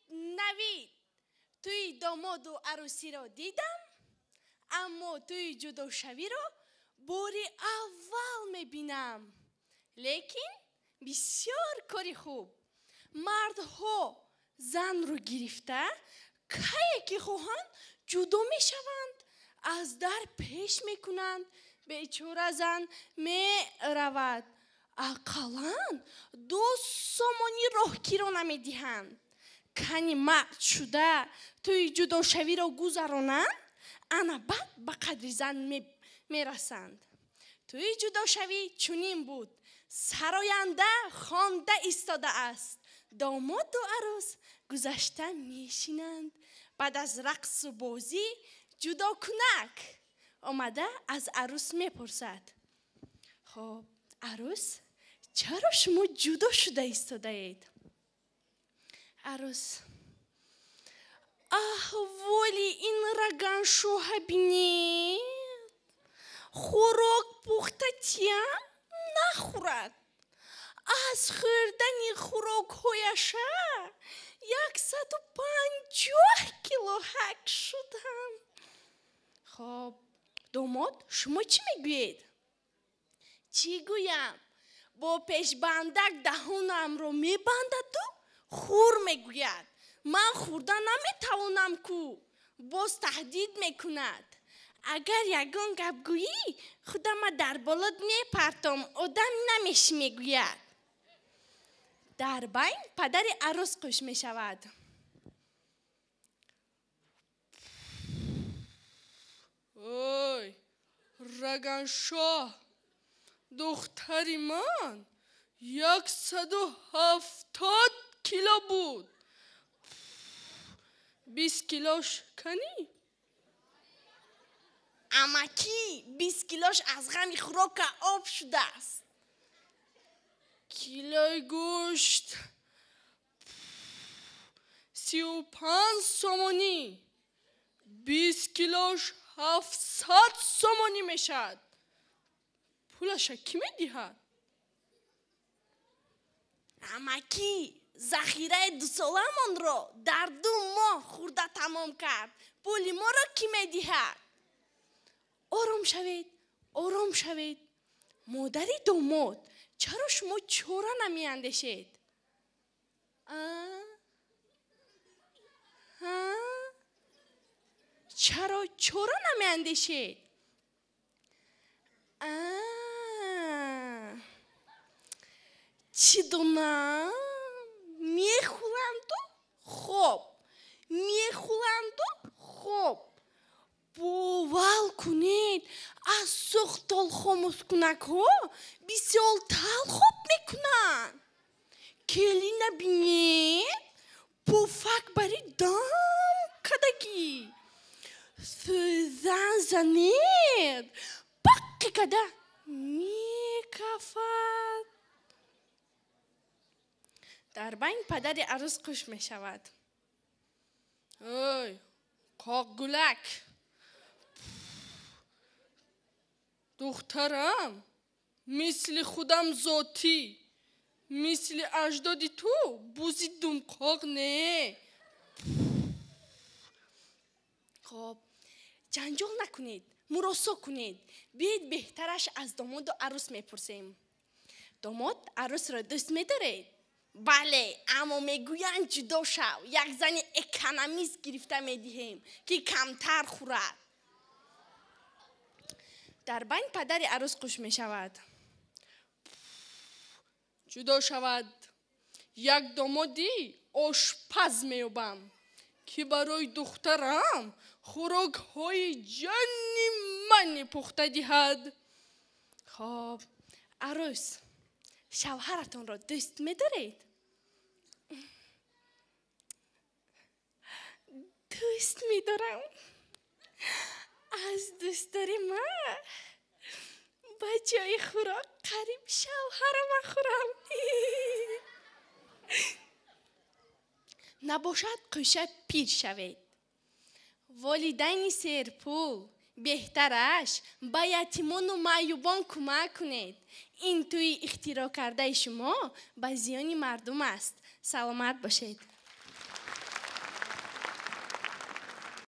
نوید توی داماد و عروسی رو دیدم، اما توی جدا شوی رو باری اول میبینم. لیکن بسیار کاری خوب. مردها زن رو گرفته که خواهند جدا میشوند از در پیش میکنند. بیچاره زن میرود، اقلن 2 سومانی راهگیر رو نمیدهند. کنی مرد شده توی جدا شوی رو گذرانند، انا بعد به قدر زن میرسند. توی جدا شوی چنین بود. سراینده خوانده ایستاده است، داماد و عروس گذشته میشینند. بعد از رقص و بازی جدا کنک آمده از عروس میپرسد: خب عروس، چرا شما جدا شده ایستاده اید؟ عروس: ولی این رگن شوه بینید، خوراک پخته تیم نخورد. از خوردن خوراک هایش 150 کیلو حک شدم. خب داماد، شما چی میگویید؟ چی گویم؟ با پیشبندک دهانم رو میبندد و خور میگوید من خوردن نمیتوانم کو. باز تهدید میکند اگر یگان گپ گویی خودم در بالات میپرتم. آدم نمیش میگوید. در بین پدر عروس خوش میشود. اوی رگن شاه، دختری من 170 کیلو بود. 20 کیلوش کنی؟ امکی 20 کیلوش از غم خوراک آب شده است. کیلوی گوشت 35 سومانی. 20 کیلوش 700 سومانی میشد. پولش کی میدهد؟ امکی ذخیره 2 سالمان رو در 2 ماه خورده تمام کرد. پولی ما را کی میدهد؟ آرام شوید، آرام شوید. مادری داماد، چرا شما چرا نمی اندیشید؟ چرا نمی اندیشید؟ چی دونم؟ میخورند و خوب، میخورند و خوب. باور کنید از سخت تلخ کنک ها بسیار تلخ میکنن. کلی نبینید پوفک بری دام کدگی سوزن زنید پک کده میکفد. در بین پدر عروس خوش می شود. اوی قاقگلک، دخترم مثل خودم ذاتی، مثل اجدادی تو بوزیدم قاق نه. خب جنجال نکنید، مراسا کنید. بیاید بهترش از داماد و عروس میپرسیم. داماد عروس را دوست میدارید؟ بله، اما میگویند جدا شو. یک زن اکونومیست گرفته میدهیم که کمتر خورد. در بین پدر عروس خوش میشود. جدا شود. یک دامادی آشپز میابم که برای دخترم خوراک های جنی منی پخته دهد. خب عروس، شوهرتون را دوست میدارید؟ دوست میدارم. از دوستداری من با جای خوراک قریب شوهرم خورم. نباشد قشه پیر شوید. والدین سرپول بهترش با یتیمان و معیوبان کمک کنید. این توی اختراع کرده شما به زیان مردم است. سلامت باشید.